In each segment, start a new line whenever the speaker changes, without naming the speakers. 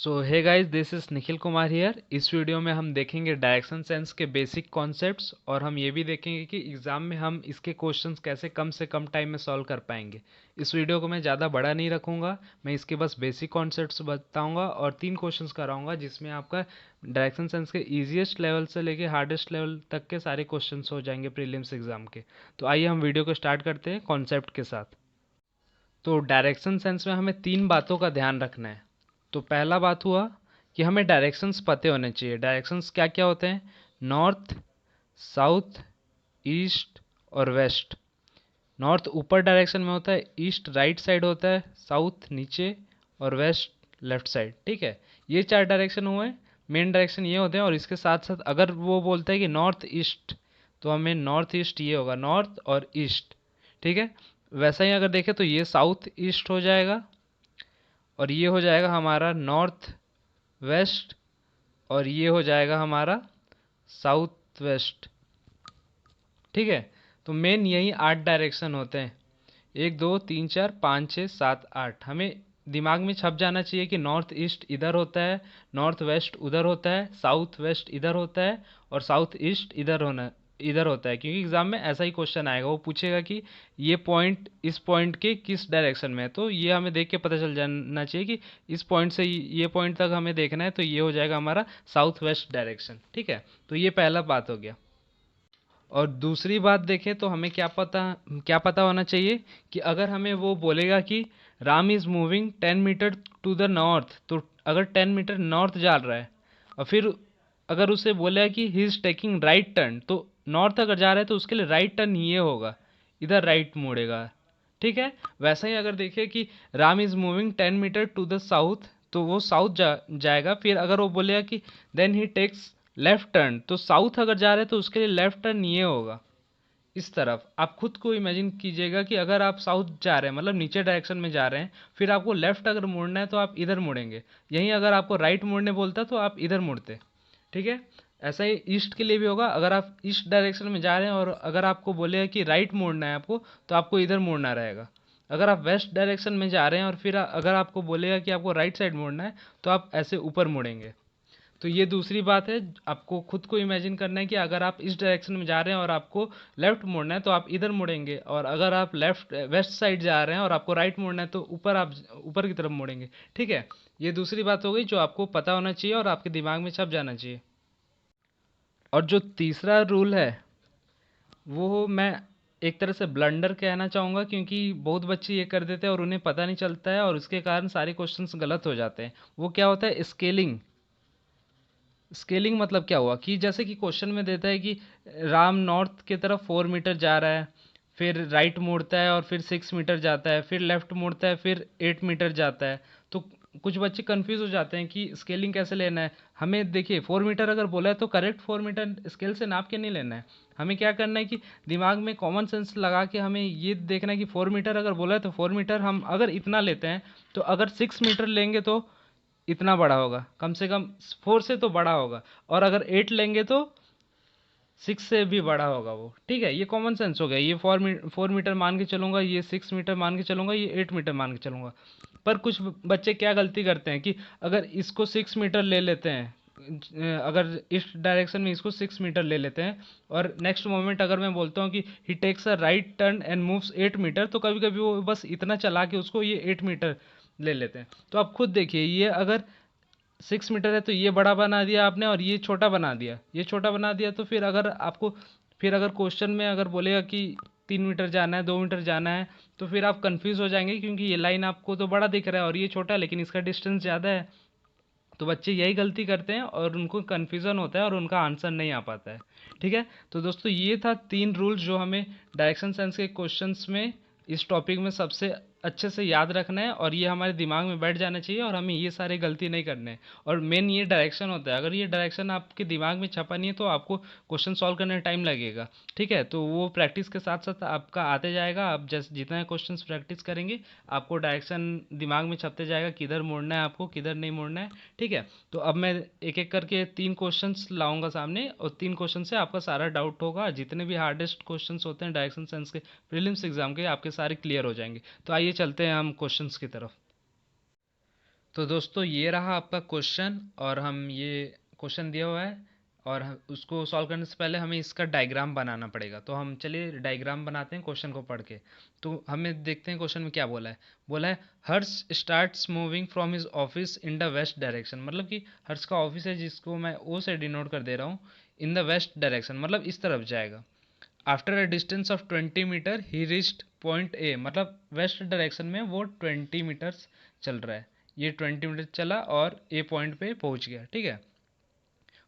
So hey guys, this is Nikhil Kumar here. इस video में हम देखेंगे डायरेक्शन सेंस के बेसिक कॉन्सेप्ट्स और हम ये भी देखेंगे कि एग्ज़ाम में हम इसके क्वेश्चंस कैसे कम से कम टाइम में सॉल्व कर पाएंगे। इस वीडियो को मैं ज़्यादा बड़ा नहीं रखूँगा, मैं इसके बस बेसिक कॉन्सेप्ट्स बताऊँगा और 3 क्वेश्चंस कराऊँगा जिसमें आपका डायरेक्शन सेंस के ईजिएस्ट लेवल से लेके हार्डेस्ट लेवल तक के सारे क्वेश्चंस हो जाएंगे प्रीलिम्स एग्ज़ाम के। तो आइए हम वीडियो को स्टार्ट करते हैं कॉन्सेप्ट के साथ। तो डायरेक्शन सेंस में हमें 3 बातों का ध्यान रखना है। तो पहला बात हुआ कि हमें डायरेक्शंस पते होने चाहिए। डायरेक्शंस क्या क्या होते हैं? नॉर्थ, साउथ, ईस्ट और वेस्ट। नॉर्थ ऊपर डायरेक्शन में होता है, ईस्ट राइट साइड होता है, साउथ नीचे और वेस्ट लेफ्ट साइड। ठीक है, ये 4 डायरेक्शन हुए। मेन डायरेक्शन ये होते हैं और इसके साथ साथ अगर वो बोलता है कि नॉर्थ ईस्ट तो हमें नॉर्थ ईस्ट ये होगा, नॉर्थ और ईस्ट। ठीक है, वैसा ही अगर देखें तो ये साउथ ईस्ट हो जाएगा और ये हो जाएगा हमारा नॉर्थ वेस्ट और ये हो जाएगा हमारा साउथ वेस्ट। ठीक है, तो मेन यही 8 डायरेक्शन होते हैं। 1 2 3 4 5 6 7 8। हमें दिमाग में छप जाना चाहिए कि नॉर्थ ईस्ट इधर होता है, नॉर्थ वेस्ट उधर होता है, साउथ वेस्ट इधर होता है और साउथ ईस्ट इधर होता है, क्योंकि एग्जाम में ऐसा ही क्वेश्चन आएगा। वो पूछेगा कि ये पॉइंट इस पॉइंट के किस डायरेक्शन में है, तो ये हमें देख के पता चल जाना चाहिए कि इस पॉइंट से ये पॉइंट तक हमें देखना है, तो ये हो जाएगा हमारा साउथ वेस्ट डायरेक्शन। ठीक है, तो ये पहला बात हो गया। और दूसरी बात देखें तो हमें क्या पता होना चाहिए कि अगर हमें वो बोलेगा कि Ram is moving 10 metre to the north, तो अगर 10 मीटर नॉर्थ जा रहा है और फिर अगर उसे बोलेगा कि he is taking right turn, तो नॉर्थ अगर जा रहा है तो उसके लिए राइट टर्न ये होगा, इधर राइट मुड़ेगा। ठीक है, वैसा ही अगर देखें कि Ram is moving 10 metre to the south, तो वो साउथ जाएगा। फिर अगर वो बोलेगा कि then he takes left turn, तो साउथ अगर जा रहे हैं तो उसके लिए लेफ्ट टर्न ये होगा, इस तरफ। आप खुद को इमेजिन कीजिएगा कि अगर आप साउथ जा रहे हैं, मतलब नीचे डायरेक्शन में जा रहे हैं, फिर आपको लेफ्ट अगर मुड़ना है तो आप इधर मुड़ेंगे। यहीं अगर आपको राइट मुड़ने बोलता तो आप इधर मुड़ते। ठीक है, ऐसा ही ईस्ट के लिए भी होगा। अगर आप ईस्ट डायरेक्शन में जा रहे हैं और अगर आपको बोलेगा कि राइट मुड़ना है आपको, तो आपको इधर मुड़ना रहेगा। अगर आप वेस्ट डायरेक्शन में जा रहे हैं और फिर अगर आपको बोलेगा कि आपको राइट साइड मुड़ना है, तो आप ऐसे ऊपर मुड़ेंगे। तो ये दूसरी बात है, आपको खुद को इमेजिन करना है कि अगर आप इस डायरेक्शन में जा रहे हैं और आपको लेफ्ट मुड़ना है तो आप इधर मुड़ेंगे, और अगर आप लेफ्ट वेस्ट साइड जा रहे हैं और आपको राइट मुड़ना है तो आप ऊपर की तरफ मुड़ेंगे। ठीक है, ये दूसरी बात हो गई जो आपको पता होना चाहिए और आपके दिमाग में छप जाना चाहिए। और जो तीसरा रूल है वो मैं एक तरह से ब्लंडर कहना चाहूँगा, क्योंकि बहुत बच्चे ये कर देते हैं और उन्हें पता नहीं चलता है और उसके कारण सारे क्वेश्चंस गलत हो जाते हैं। वो क्या होता है? स्केलिंग। स्केलिंग मतलब क्या हुआ कि जैसे कि क्वेश्चन में देता है कि राम नॉर्थ की तरफ 4 मीटर जा रहा है, फिर राइट मुड़ता है और फिर 6 मीटर जाता है, फिर लेफ्ट मुड़ता है, फिर 8 मीटर जाता है। तो कुछ बच्चे कंफ्यूज हो जाते हैं कि स्केलिंग कैसे लेना है। हमें देखिए, 4 मीटर अगर बोला है तो करेक्ट 4 मीटर स्केल से नाप के नहीं लेना है। हमें क्या करना है कि दिमाग में कॉमन सेंस लगा के हमें ये देखना है कि 4 मीटर अगर बोला है तो 4 मीटर हम अगर इतना लेते हैं, तो अगर 6 मीटर लेंगे तो इतना बड़ा होगा, कम से कम 4 से तो बड़ा होगा, और अगर 8 लेंगे तो 6 से भी बड़ा होगा वो। ठीक है, ये कॉमन सेंस हो गया। ये 4 मीटर मान के चलूंगा, ये 6 मीटर मान के चलूंगा, ये 8 मीटर मान के चलूंगा। पर कुछ बच्चे क्या गलती करते हैं कि अगर इसको 6 मीटर ले लेते हैं, अगर इस डायरेक्शन में इसको 6 मीटर ले लेते हैं और नेक्स्ट मोमेंट अगर मैं बोलता हूँ कि he takes a right turn and moves 8 metre, तो कभी कभी वो बस इतना चला के उसको ये 8 मीटर ले लेते हैं। तो आप खुद देखिए, ये अगर 6 मीटर है तो ये बड़ा बना दिया आपने और ये छोटा बना दिया, ये छोटा बना दिया। तो फिर अगर क्वेश्चन में अगर बोलेगा कि 3 मीटर जाना है, 2 मीटर जाना है, तो फिर आप कंफ्यूज हो जाएंगे, क्योंकि ये लाइन आपको तो बड़ा दिख रहा है और ये छोटा है, लेकिन इसका डिस्टेंस ज़्यादा है। तो बच्चे यही गलती करते हैं और उनको कन्फ्यूज़न होता है और उनका आंसर नहीं आ पाता है। ठीक है, तो दोस्तों ये था 3 रूल्स जो हमें डायरेक्शन सेंस के क्वेश्चंस में इस टॉपिक में सबसे अच्छे से याद रखना है और ये हमारे दिमाग में बैठ जाना चाहिए और हमें ये सारे गलती नहीं करने हैं। और मेन ये डायरेक्शन होता है, अगर ये डायरेक्शन आपके दिमाग में छपा नहीं है तो आपको क्वेश्चन सॉल्व करने में टाइम लगेगा। ठीक है, तो वो प्रैक्टिस के साथ साथ आपका आते जाएगा। आप जैसे जितना क्वेश्चन प्रैक्टिस करेंगे, आपको डायरेक्शन दिमाग में छपते जाएगा, किधर मुड़ना है आपको, किधर नहीं मुड़ना है। ठीक है, तो अब मैं एक एक करके 3 क्वेश्चंस लाऊंगा सामने और 3 क्वेश्चन से आपका सारा डाउट होगा। जितने भी हार्डेस्ट क्वेश्चंस होते हैं डायरेक्शन सेंस के प्रीलिम्स एग्जाम के, आपके सारे क्लियर हो जाएंगे। तो आइए चलते हैं हम क्वेश्चंस की तरफ। तो दोस्तों ये रहा आपका क्वेश्चन, और हम ये क्वेश्चन दिया हुआ है, और उसको सॉल्व करने से पहले हमें इसका डायग्राम बनाना पड़ेगा। तो हम चलिए डायग्राम बनाते हैं क्वेश्चन को पढ़ के। तो हमें देखते हैं क्वेश्चन में क्या बोला है। बोला है Harsh starts moving from his office in the west direction, मतलब कि हर्ष का ऑफिस है जिसको मैं ओ से डिनोट कर दे रहा हूँ, इन द वेस्ट डायरेक्शन मतलब इस तरफ जाएगा। After a distance of 20 metre he reached point A, मतलब वेस्ट डायरेक्शन में वो 20 मीटर्स चल रहा है। ये 20 मीटर चला और ए पॉइंट पे पहुंच गया, ठीक है।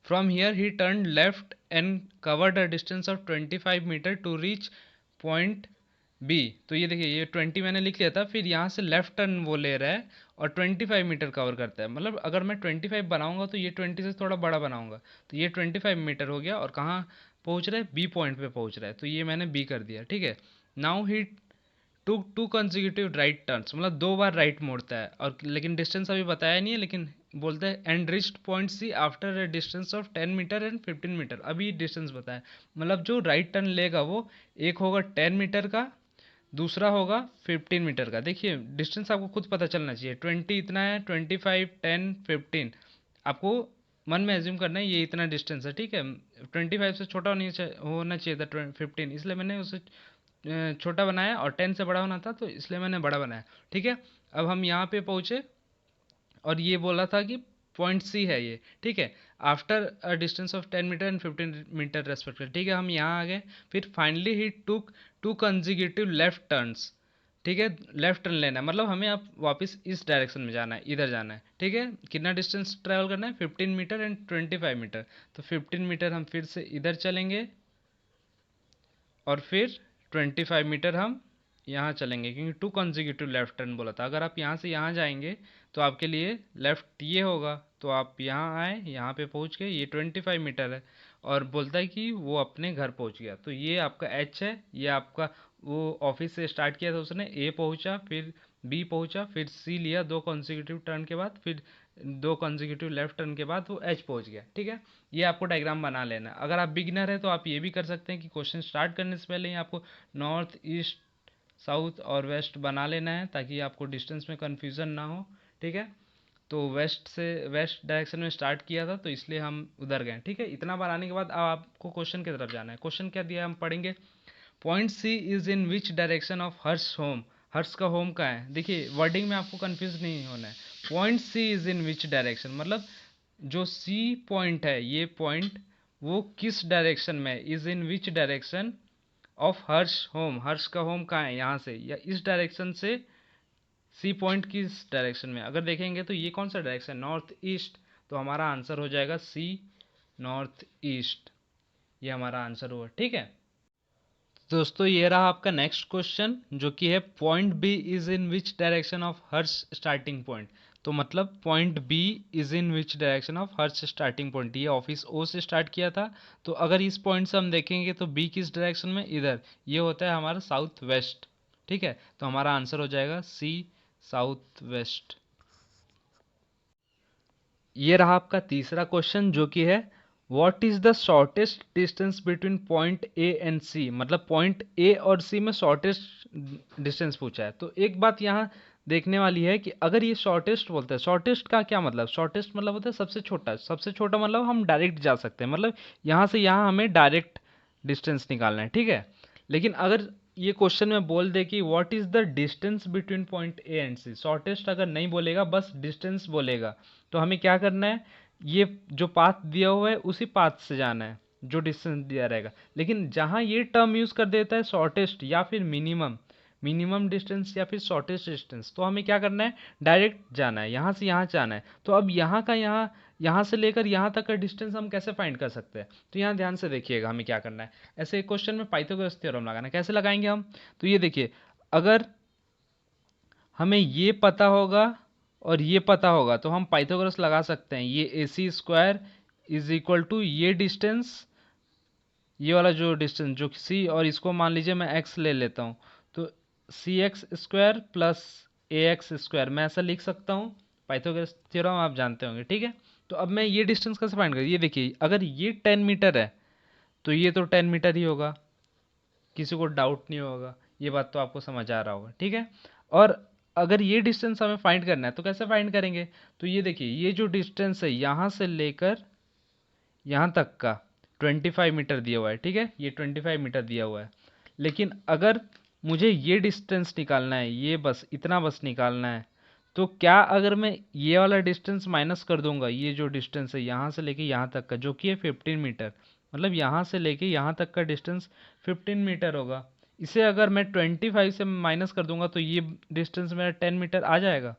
From here he turn left and covered a distance of 25 metre to reach point B. तो ये देखिए, ये 20 मैंने लिख लिया था, फिर यहाँ से लेफ्ट टर्न वो ले रहा है और 25 मीटर कवर करता है। मतलब अगर मैं 25 बनाऊंगा तो ये 20 से थोड़ा बड़ा बनाऊंगा, तो ये 25 मीटर हो गया, और कहाँ पहुंच रहा है, बी पॉइंट पे पहुंच रहा है, तो ये मैंने बी कर दिया, ठीक है। Now he to consecutive right turns, मतलब 2 बार राइट मोड़ता है, और लेकिन डिस्टेंस अभी बताया नहीं है, लेकिन बोलता है and reached point C after a distance of 10 metre and 15 metre, अभी डिस्टेंस बताया। मतलब जो राइट टर्न लेगा वो एक होगा 10 मीटर का, दूसरा होगा 15 मीटर का। देखिए डिस्टेंस आपको खुद पता चलना चाहिए, 20 इतना है, 25, 10, 15, आपको मन में एज्यूम करना है ये इतना डिस्टेंस है, ठीक है। 25 से छोटा होना चाहिए था 15, इसलिए मैंने उसे छोटा बनाया, और 10 से बड़ा होना था तो इसलिए मैंने बड़ा बनाया, ठीक है। अब हम यहाँ पे पहुँचे, और ये बोला था कि पॉइंट सी है ये, ठीक है। After a distance of 10 metre and 15 metre respective, ठीक है, हम यहाँ आ गए। फिर finally he took two consecutive left turns, ठीक है। लेफ्ट टर्न लेना है, मतलब हमें अब वापस इस डायरेक्शन में जाना है, इधर जाना है, ठीक है। कितना डिस्टेंस ट्रैवल करना है, 15 मीटर एंड 25 मीटर। तो 15 मीटर हम फिर से इधर चलेंगे, और फिर 25 मीटर हम यहाँ चलेंगे, क्योंकि टू कंजिक्यूटिव लेफ्ट टर्न बोला था। अगर आप यहाँ से यहाँ जाएंगे तो आपके लिए लेफ्ट ये होगा, तो आप यहाँ आए, यहाँ पे पहुँच गए, ये 25 मीटर है, और बोलता है कि वो अपने घर पहुँच गया। तो ये आपका एच है, ये आपका वो ऑफिस से स्टार्ट किया था उसने, ए पहुँचा, फिर बी पहुँचा, फिर सी लिया 2 कंसेक्यूटिव टर्न के बाद, फिर 2 कंसेक्यूटिव लेफ्ट टर्न के बाद वो एच पहुँच गया, ठीक है। ये आपको डायग्राम बना लेना है। अगर आप बिगिनर है तो आप ये भी कर सकते हैं कि क्वेश्चन स्टार्ट करने से पहले ही आपको नॉर्थ, ईस्ट, साउथ और वेस्ट बना लेना है, ताकि आपको डिस्टेंस में कन्फ्यूज़न ना हो, ठीक है। तो वेस्ट डायरेक्शन में स्टार्ट किया था, तो इसलिए हम उधर गए, ठीक है। इतना बार आने के बाद अब आपको क्वेश्चन की तरफ जाना है। क्वेश्चन क्या दिया है हम पढ़ेंगे। Point C is in which direction of Harsh home, Harsh का होम कहाँ है। देखिए वर्डिंग में आपको कंफ्यूज नहीं होना है। Point C is in which direction, मतलब जो सी पॉइंट है, ये पॉइंट वो किस डायरेक्शन में, is in which direction of Harsh home, Harsh का होम कहाँ है, यहाँ से या इस डायरेक्शन से सी पॉइंट किस डायरेक्शन में। अगर देखेंगे तो ये कौन सा डायरेक्शन, नॉर्थ ईस्ट, तो हमारा आंसर हो जाएगा सी, नॉर्थ ईस्ट। ये हमारा आंसर हुआ, ठीक है। दोस्तों ये रहा आपका नेक्स्ट क्वेश्चन, जो कि है point B is in which direction of Harsh starting point. तो मतलब point B is in which direction of Harsh starting point, ये ऑफिस ओ से स्टार्ट किया था, तो अगर इस पॉइंट से हम देखेंगे तो बी किस डायरेक्शन में, इधर, ये होता है हमारा साउथ वेस्ट, ठीक है। तो हमारा आंसर हो जाएगा सी, साउथ वेस्ट। ये रहा आपका तीसरा क्वेश्चन, जो कि है what is the shortest distance between point A and C, मतलब पॉइंट ए और सी में शॉर्टेस्ट डिस्टेंस पूछा है। तो एक बात यहाँ देखने वाली है कि अगर ये शॉर्टेस्ट बोलता है, शॉर्टेस्ट का क्या मतलब, शॉर्टेस्ट मतलब होता है सबसे छोटा, सबसे छोटा मतलब हम डायरेक्ट जा सकते हैं, मतलब यहाँ से यहाँ हमें डायरेक्ट डिस्टेंस निकालना है, ठीक है। लेकिन अगर ये क्वेश्चन में बोल दे कि what is the distance between point A and C, shortest अगर नहीं बोलेगा, बस डिस्टेंस बोलेगा, तो हमें क्या करना है, ये जो पाथ दिया हुआ है उसी पाथ से जाना है जो डिस्टेंस दिया रहेगा। लेकिन जहाँ ये टर्म यूज कर देता है शॉर्टेस्ट या फिर मिनिमम, मिनिमम डिस्टेंस या फिर शॉर्टेस्ट डिस्टेंस, तो हमें क्या करना है, डायरेक्ट जाना है, यहाँ से यहाँ जाना है। तो अब यहाँ का यहाँ से लेकर यहाँ तक का डिस्टेंस हम कैसे फाइंड कर सकते हैं। तो यहाँ ध्यान से देखिएगा हमें क्या करना है। ऐसे एक क्वेश्चन में पाइथागोरस थ्योरम लगाना है, कैसे लगाएंगे हम, तो ये देखिए, अगर हमें ये पता होगा और ये पता होगा तो हम पाइथागोरस लगा सकते हैं। ये ए सी स्क्वायर इज इक्वल टू ये डिस्टेंस, ये वाला जो डिस्टेंस जो सी, और इसको मान लीजिए मैं एक्स ले लेता हूँ, तो सी एक्स स्क्वायर प्लस ए एक्स स्क्वायर, मैं ऐसा लिख सकता हूँ। पाइथागोरस थ्योरम आप जानते होंगे, ठीक है। तो अब मैं ये डिस्टेंस कैसे फाइंड करूँ, ये देखिए, अगर ये 10 मीटर है तो ये तो 10 मीटर ही होगा, किसी को डाउट नहीं होगा, ये बात तो आपको समझ आ रहा होगा, ठीक है। और अगर ये डिस्टेंस हमें फाइंड करना है तो कैसे फाइंड करेंगे? तो ये देखिए, ये जो डिस्टेंस है यहाँ से लेकर यहाँ तक का 25 मीटर दिया हुआ है, ठीक है, ये 25 मीटर दिया हुआ है। लेकिन अगर मुझे ये डिस्टेंस निकालना है, ये बस इतना बस निकालना है, तो क्या अगर मैं ये वाला डिस्टेंस माइनस कर दूंगा, ये जो डिस्टेंस है यहाँ से लेके यहाँ तक का जो कि है 15 मीटर, मतलब यहाँ से लेके यहाँ तक का डिस्टेंस 15 मीटर होगा, इसे अगर मैं 25 से माइनस कर दूंगा तो ये डिस्टेंस मेरा 10 मीटर आ जाएगा।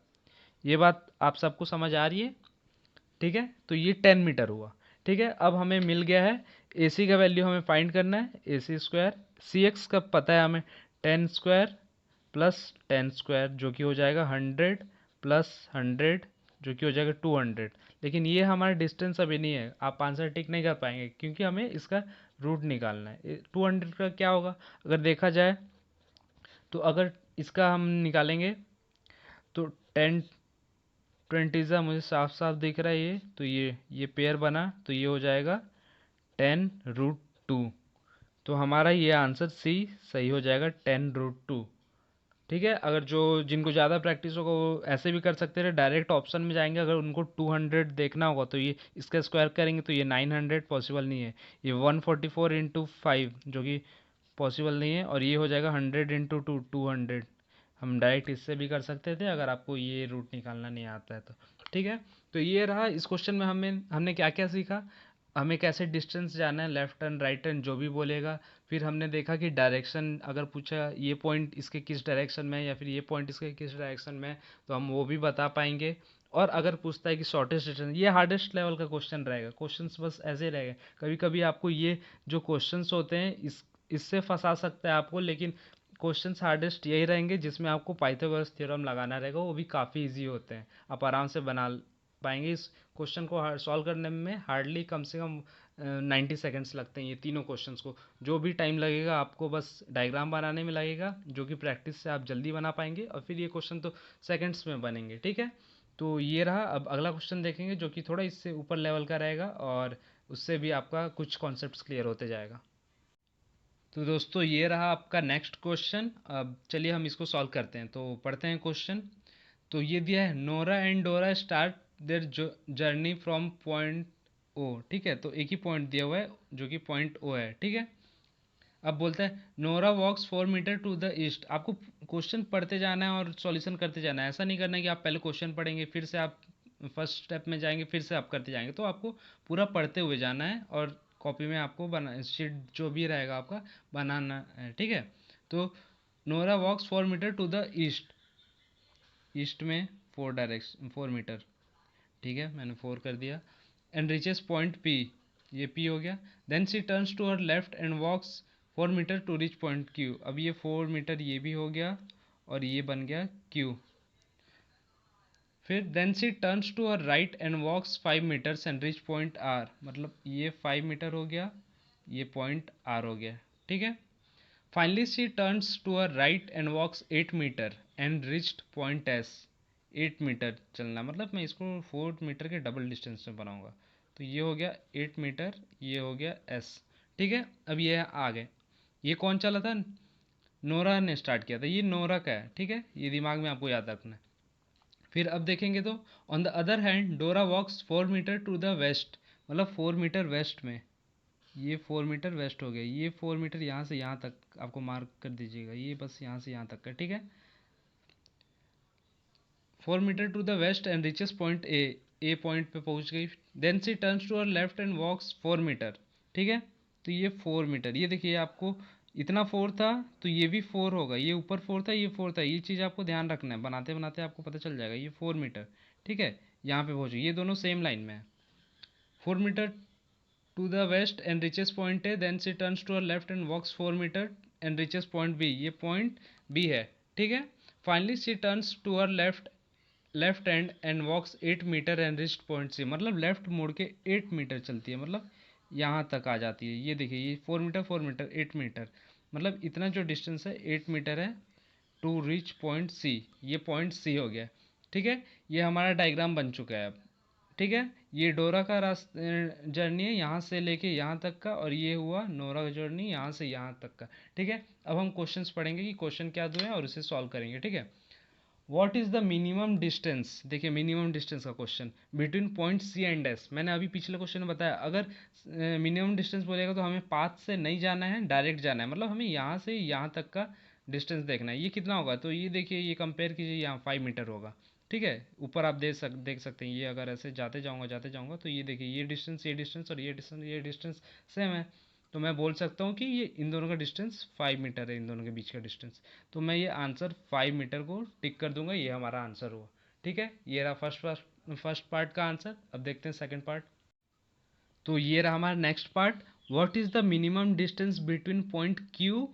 ये बात आप सबको समझ आ रही है? ठीक है, तो ये 10 मीटर हुआ। ठीक है, अब हमें मिल गया है ए सी का वैल्यू हमें फाइंड करना है, ए सी स्क्वायर, सी एक्स का पता है हमें 10 स्क्वायर प्लस 10 स्क्वायर जो कि हो जाएगा 100 प्लस 100 जो कि हो जाएगा 200। लेकिन ये हमारा डिस्टेंस अभी नहीं है, आप आंसर टिक नहीं कर पाएंगे क्योंकि हमें इसका रूट निकालना है। 200 का क्या होगा अगर देखा जाए, तो अगर इसका हम निकालेंगे तो 10 20 मुझे साफ साफ दिख रहा है ये, तो ये पेयर बना तो ये हो जाएगा 10√2। तो हमारा ये आंसर सी सही हो जाएगा, 10√2। ठीक है, अगर जो जिनको ज़्यादा प्रैक्टिस होगा वो ऐसे भी कर सकते हैं, डायरेक्ट ऑप्शन में जाएंगे, अगर उनको 200 देखना होगा तो ये इसका स्क्वायर करेंगे तो ये 900 पॉसिबल नहीं है, ये 144 × 5 जो कि पॉसिबल नहीं है, और ये हो जाएगा 100 × 2 200। हम डायरेक्ट इससे भी कर सकते थे अगर आपको ये रूट निकालना नहीं आता है तो। ठीक है, तो ये रहा इस क्वेश्चन में हमने क्या क्या सीखा, हमें कैसे डिस्टेंस जाना है, लेफ्ट एंड राइट एंड जो भी बोलेगा। फिर हमने देखा कि डायरेक्शन अगर पूछा ये पॉइंट इसके किस डायरेक्शन में है या फिर ये पॉइंट इसके किस डायरेक्शन में है तो हम वो भी बता पाएंगे। और अगर पूछता है कि शॉर्टेस्ट डिस्टेंस, ये हार्डेस्ट लेवल का क्वेश्चन रहेगा, क्वेश्चंस बस ऐसे रहेगा। कभी कभी आपको ये जो क्वेश्चंस होते हैं इससे फंसा सकता है आपको, लेकिन क्वेश्चंस हार्डेस्ट यही रहेंगे जिसमें आपको पाइथागोरस थ्योरम लगाना रहेगा, वो भी काफ़ी इजी होते हैं, आप आराम से बना पाएंगे। इस क्वेश्चन को सॉल्व करने में हार्डली कम से कम 90 सेकेंड्स लगते हैं ये तीनों क्वेश्चंस को। जो भी टाइम लगेगा आपको बस डायग्राम बनाने में लगेगा, जो कि प्रैक्टिस से आप जल्दी बना पाएंगे, और फिर ये क्वेश्चन तो सेकेंड्स में बनेंगे। ठीक है, तो ये रहा, अब अगला क्वेश्चन देखेंगे जो कि थोड़ा इससे ऊपर लेवल का रहेगा, और उससे भी आपका कुछ कॉन्सेप्ट्स क्लियर होते जाएगा। तो दोस्तों ये रहा आपका नेक्स्ट क्वेश्चन। अब चलिए हम इसको सॉल्व करते हैं, तो पढ़ते हैं क्वेश्चन। तो ये दिया है, Nora and Dora start their journey from point O. ठीक है, तो एक ही पॉइंट दिया हुआ है जो कि पॉइंट ओ है। ठीक है, अब बोलता है Nora walks 4 metre to the east. आपको क्वेश्चन पढ़ते जाना है और सॉल्यूशन करते जाना है, ऐसा नहीं करना है कि आप पहले क्वेश्चन पढ़ेंगे फिर से आप फर्स्ट स्टेप में जाएंगे फिर से आप करते जाएंगे, तो आपको पूरा पढ़ते हुए जाना है और कॉपी में आपको बना शीट जो भी रहेगा आपका बनाना है। ठीक है, तो Nora walks 4 metre to the east, east में 4 मीटर। ठीक है, मैंने 4 कर दिया। एंड रिचेस पॉइंट पी, ये पी हो गया। Then she turns to her left and walks 4 metre to reach point Q. अब ये 4 मीटर ये भी हो गया और ये बन गया क्यू। फिर then she turns to her right and walks 5 metres and reach point R, मतलब ये 5 मीटर हो गया, ये पॉइंट आर हो गया। ठीक है, finally she turns to her right and walks 8 metre and reached point S. 8 metre चलना, मतलब मैं इसको 4 मीटर के डबल डिस्टेंस में बनाऊंगा, तो ये हो गया 8 मीटर, ये हो गया एस। ठीक है, अब ये आ गए, ये कौन चला था, नोरा ने स्टार्ट किया था, ये नोरा का है। ठीक है, ये दिमाग में आपको याद रखना है। फिर अब देखेंगे तो ऑन द अदर हैंड डोरा वॉक्स 4 मीटर टू द वेस्ट, मतलब 4 मीटर वेस्ट में, ये 4 मीटर वेस्ट हो गया, ये 4 मीटर यहाँ से यहाँ तक आपको मार्क कर दीजिएगा, ये बस यहाँ से यहाँ तक का। ठीक है, 4 metre to the west and reaches point A point पे पहुंच गई। Then she turns to her left and walks 4 metre. ठीक है, तो ये 4 मीटर, ये देखिए आपको इतना 4 था तो ये भी 4 होगा, ये ऊपर 4 था ये 4 था, ये चीज़ आपको ध्यान रखना है, बनाते बनाते आपको पता चल जाएगा, ये 4 मीटर। ठीक है, यहाँ पे पहुँच गई, ये दोनों सेम लाइन में है। 4 metre to the west and reaches point A, then she turns to her left and walks 4 metre and reaches point B, ये पॉइंट बी है। ठीक है, finally she turns to her left and walks 8 metre and reached point C, मतलब left मोड़ के 8 metre चलती है, मतलब यहाँ तक आ जाती है। ये देखिए, ये 4 मीटर 4 मीटर 8 मीटर, मतलब इतना जो डिस्टेंस है 8 मीटर है टू रीच पॉइंट सी, ये पॉइंट सी हो गया। ठीक है, ये हमारा डायग्राम बन चुका है अब। ठीक है, ये डोरा का रास्ता जर्नी है यहाँ से लेके यहाँ तक का, और ये हुआ नोरा का जर्नी यहाँ से यहाँ तक का। ठीक है, अब हम क्वेश्चंस पढ़ेंगे कि क्वेश्चन क्या दिए हैं और उसे सॉल्व करेंगे। ठीक है, what is the minimum distance, देखिए मिनिमम डिस्टेंस का question between point C and S. मैंने अभी पिछले क्वेश्चन में बताया, अगर मिनिमम डिस्टेंस बोलेगा तो हमें पाथ से नहीं जाना है, डायरेक्ट जाना है, मतलब हमें यहाँ से यहाँ तक का डिस्टेंस देखना है। ये कितना होगा, तो ये देखिए, ये कंपेयर कीजिए, यहाँ 5 मीटर होगा, ठीक है। ऊपर आप देख सकते हैं, ये अगर ऐसे जाते जाऊँगा तो ये देखिए, ये डिस्टेंस और ये डिस्टेंस सेम है। तो मैं बोल सकता हूँ कि ये इन दोनों का डिस्टेंस 5 मीटर है, इन दोनों के बीच का डिस्टेंस। तो मैं ये आंसर 5 मीटर को टिक कर दूंगा, ये हमारा आंसर हुआ। ठीक है, ये रहा फर्स्ट पार्ट का आंसर। अब देखते हैं सेकंड पार्ट। तो ये रहा हमारा next part. What is the minimum distance between point Q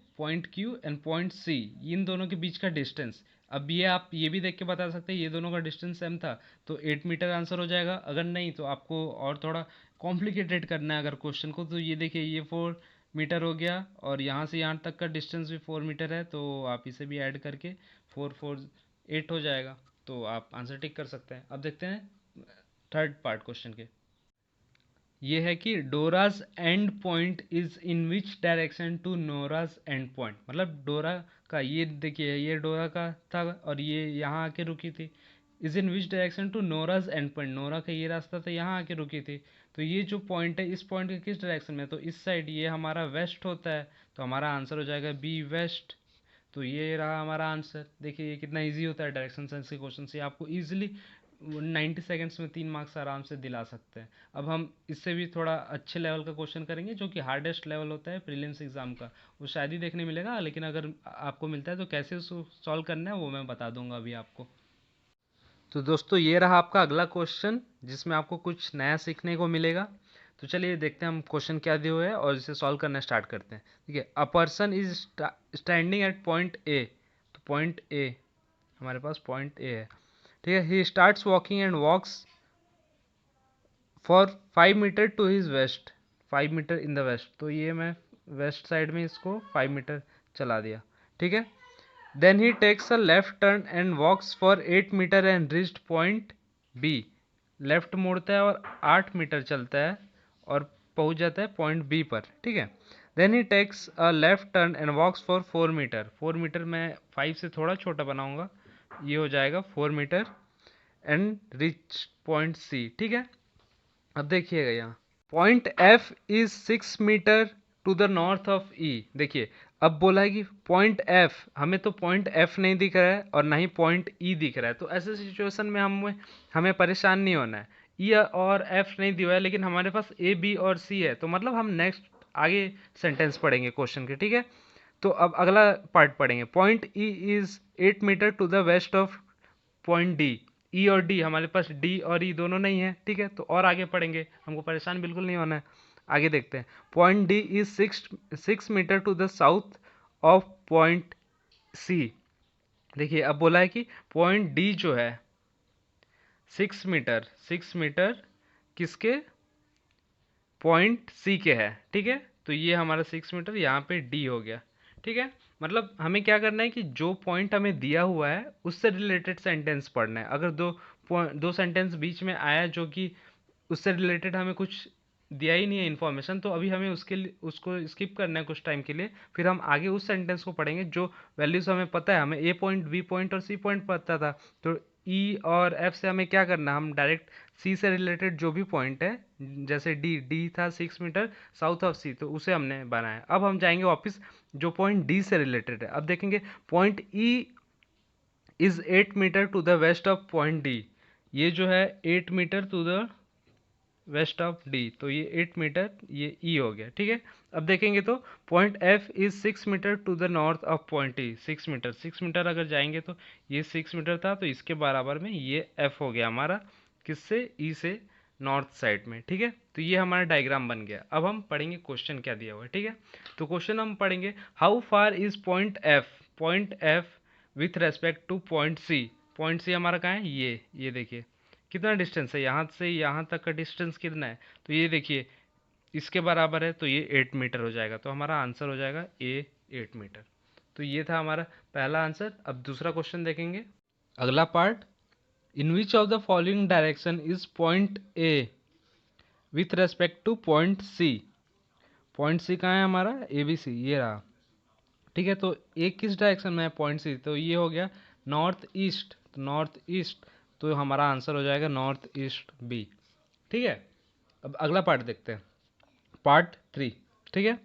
and point C, इन दोनों के बीच का डिस्टेंस। अब ये आप ये भी देख के बता सकते हैं, ये दोनों का डिस्टेंस सेम था तो 8 मीटर आंसर हो जाएगा। अगर नहीं तो आपको और थोड़ा कॉम्प्लिकेटेड करना है अगर क्वेश्चन को, तो ये देखिए, ये 4 मीटर हो गया और यहाँ से यहाँ तक का डिस्टेंस भी 4 मीटर है, तो आप इसे भी ऐड करके 4 4 8 हो जाएगा। तो आप आंसर टिक कर सकते हैं। अब देखते हैं थर्ड पार्ट क्वेश्चन के। ये है कि Dora's end point is in which direction to Nora's end point, मतलब डोरा का, ये देखिए ये डोरा का था और ये यहाँ आके रुकी थी। Is in which direction to Nora's end point, Nora का ये रास्ता था, यहाँ आके रुकी थी। तो ये जो पॉइंट है, इस पॉइंट के किस डायरेक्शन में, तो इस साइड, ये हमारा वेस्ट होता है, तो हमारा आंसर हो जाएगा बी, वेस्ट। तो ये रहा हमारा आंसर। देखिए ये कितना इजी होता है, डायरेक्शन सेंस के क्वेश्चन से आपको इजीली 90 सेकेंड्स में 3 मार्क्स आराम से दिला सकते हैं। अब हम इससे भी थोड़ा अच्छे लेवल का क्वेश्चन करेंगे, जो कि हार्डेस्ट लेवल होता है प्रीलिम्स एग्जाम का, वो शायद ही देखने मिलेगा, लेकिन अगर आपको मिलता है तो कैसे उसको सॉल्व करना है वो मैं बता दूंगा अभी आपको। तो दोस्तों ये रहा आपका अगला क्वेश्चन, जिसमें आपको कुछ नया सीखने को मिलेगा। तो चलिए देखते हैं हम क्वेश्चन क्या दिए हुए हैं और इसे सॉल्व करना स्टार्ट करते हैं। ठीक है, a person is standing at point A. तो पॉइंट ए, हमारे पास पॉइंट ए है। ठीक है, he starts walking and walks for 5 metre to his west, 5 metre in the west. तो ये मैं वेस्ट साइड में इसको 5 मीटर चला दिया। ठीक है, then he takes a left turn and walks for 8 metre and reached point B. Left मुड़ता है और 8 मीटर चलता है और पहुंच जाता है पॉइंट बी पर। ठीक है, then he takes a left turn and walks for 4 metre. 4 metre मैं 5 से थोड़ा छोटा बनाऊंगा, ये हो जाएगा 4 metre and reach point C. ठीक है, अब देखिएगा यहाँ point F is 6 metre to the north of E. देखिए अब बोला है कि पॉइंट एफ, हमें तो पॉइंट एफ नहीं दिख रहा है और ना ही पॉइंट ई दिख रहा है, तो ऐसे सिचुएशन में हमें परेशान नहीं होना है। ई और एफ नहीं दिया है, लेकिन हमारे पास ए, बी और सी है, तो मतलब हम नेक्स्ट आगे सेंटेंस पढ़ेंगे क्वेश्चन के। ठीक है, तो अब अगला पार्ट पढ़ेंगे। Point E is 8 metre to the west of point D. E और डी, हमारे पास डी और ई दोनों नहीं है। ठीक है, तो और आगे पढ़ेंगे, हमको परेशान बिल्कुल नहीं होना है। आगे देखते हैं। Point D is 6 metre to the south of point C. देखिए अब बोला है कि पॉइंट डी जो है 6 मीटर किसके, पॉइंट सी के है। ठीक है, तो ये हमारा 6 मीटर यहाँ पे डी हो गया। ठीक है, मतलब हमें क्या करना है कि जो पॉइंट हमें दिया हुआ है उससे रिलेटेड सेंटेंस पढ़ना है। अगर दो सेंटेंस बीच में आया जो कि उससे रिलेटेड हमें कुछ दिया ही नहीं है इन्फॉर्मेशन, तो अभी हमें उसके लिए उसको स्किप करना है कुछ टाइम के लिए, फिर हम आगे उस सेंटेंस को पढ़ेंगे जो वैल्यूज हमें पता है। हमें ए पॉइंट, बी पॉइंट और सी पॉइंट पता था, तो ई और एफ से हमें क्या करना है, हम डायरेक्ट सी से रिलेटेड जो भी पॉइंट है, जैसे डी था 6 मीटर साउथ ऑफ सी, तो उसे हमने बनाया। अब हम जाएंगे वापस जो पॉइंट डी से रिलेटेड है। अब देखेंगे point E is 8 metre to the west of point D. ये जो है 8 metre to the west of D, तो ये 8 मीटर, ये ई हो गया। ठीक है, अब देखेंगे तो point F is 6 metre to the north of point E. 6 metre, 6 metre अगर जाएंगे तो ये 6 मीटर था, तो इसके बराबर में ये एफ हो गया हमारा, किससे, ई से, नॉर्थ साइड में। ठीक है, तो ये हमारा डायग्राम बन गया। अब हम पढ़ेंगे क्वेश्चन क्या दिया हुआ है। ठीक है, तो क्वेश्चन हम पढ़ेंगे, how far is point F with respect to point C. Point C हमारा कहाँ है, ये देखिए कितना डिस्टेंस है, यहाँ से यहाँ तक का डिस्टेंस कितना है, तो ये देखिए इसके बराबर है, तो ये 8 मीटर हो जाएगा। तो हमारा आंसर हो जाएगा ए, 8 मीटर। तो ये था हमारा पहला आंसर। अब दूसरा क्वेश्चन देखेंगे, अगला part. In which of the following direction is point A with respect to point C. Point C कहाँ है हमारा, ए बी सी, ये रहा। ठीक है, तो ए किस डायरेक्शन में है, पॉइंट सी, तो ये हो गया नॉर्थ ईस्ट। तो नॉर्थ ईस्ट, तो हमारा आंसर हो जाएगा नॉर्थ ईस्ट बी। ठीक है, अब अगला पार्ट देखते हैं, पार्ट 3। ठीक है,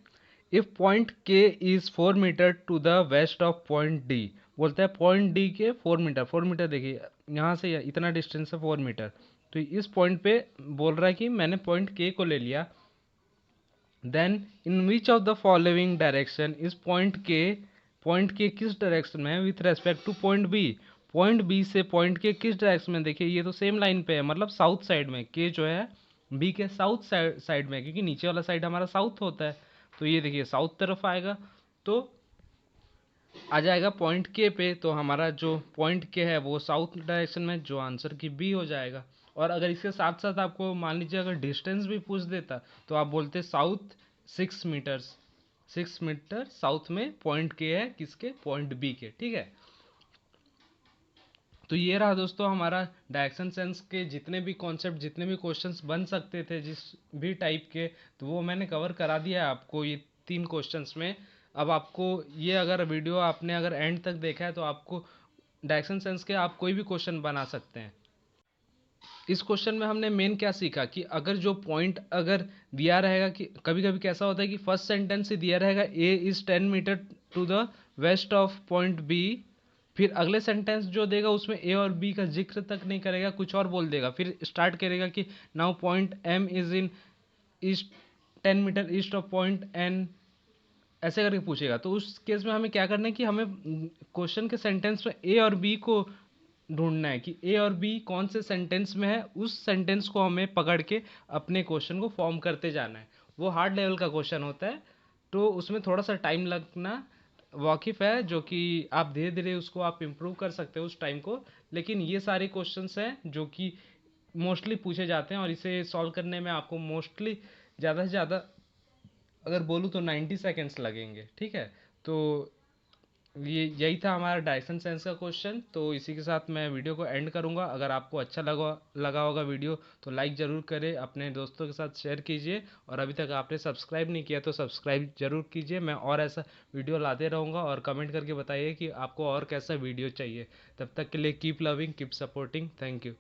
if point K is 4 metre to the west of point D, बोलता है पॉइंट डी के 4 मीटर, 4 मीटर देखिए यहाँ से इतना डिस्टेंस है 4 मीटर, तो इस पॉइंट पे बोल रहा है कि मैंने पॉइंट के को ले लिया, then in which of the following direction is point K किस डायरेक्शन में है with respect to point B से पॉइंट के किस डायरेक्शन में, देखिए ये तो सेम लाइन पे है, मतलब साउथ साइड में, के जो है बी के साउथ साइड में, क्योंकि नीचे वाला साइड हमारा साउथ होता है, तो ये देखिए साउथ तरफ आएगा, तो आ जाएगा पॉइंट के पे, तो हमारा जो पॉइंट के है वो साउथ डायरेक्शन में, जो आंसर की बी हो जाएगा। और अगर इसके साथ साथ आपको मान लीजिए अगर डिस्टेंस भी पूछ देता तो आप बोलते साउथ 6 मीटर्स, 6 मीटर साउथ में पॉइंट के है, किसके, पॉइंट बी के। ठीक है, तो ये रहा दोस्तों हमारा डायरेक्शन सेंस के जितने भी कॉन्सेप्ट, जितने भी क्वेश्चंस बन सकते थे जिस भी टाइप के, तो वो मैंने कवर करा दिया है आपको ये 3 क्वेश्चंस में। अब आपको ये अगर वीडियो आपने अगर एंड तक देखा है तो आपको डायरेक्शन सेंस के आप कोई भी क्वेश्चन बना सकते हैं। इस क्वेश्चन में हमने मेन क्या सीखा कि अगर जो पॉइंट अगर दिया रहेगा, कि कभी कभी कैसा होता है कि फर्स्ट सेंटेंस से दिया रहेगा A is 10 metre to the west of point B, फिर अगले सेंटेंस जो देगा उसमें ए और बी का जिक्र तक नहीं करेगा, कुछ और बोल देगा, फिर स्टार्ट करेगा कि now point M is in east 10 metre east of point N, ऐसे करके पूछेगा। तो उस केस में हमें क्या करना है कि हमें क्वेश्चन के सेंटेंस में ए और बी को ढूंढना है कि ए और बी कौन से सेंटेंस में है, उस सेंटेंस को हमें पकड़ के अपने क्वेश्चन को फॉर्म करते जाना है। वो हार्ड लेवल का क्वेश्चन होता है, तो उसमें थोड़ा सा टाइम लगना वाकिफ़ है, जो कि आप धीरे धीरे उसको आप इम्प्रूव कर सकते हो उस टाइम को। लेकिन ये सारे क्वेश्चंस हैं जो कि मोस्टली पूछे जाते हैं, और इसे सॉल्व करने में आपको मोस्टली ज़्यादा से ज़्यादा अगर बोलूँ तो 90 सेकेंड्स लगेंगे। ठीक है, तो ये यही था हमारा डायरेक्शन सेंस का क्वेश्चन। तो इसी के साथ मैं वीडियो को एंड करूंगा। अगर आपको अच्छा लगा होगा वीडियो तो लाइक ज़रूर करें, अपने दोस्तों के साथ शेयर कीजिए, और अभी तक आपने सब्सक्राइब नहीं किया तो सब्सक्राइब जरूर कीजिए। मैं और ऐसा वीडियो लाते रहूँगा, और कमेंट करके बताइए कि आपको और कैसा वीडियो चाहिए। तब तक के लिए keep loving, keep supporting, thank you.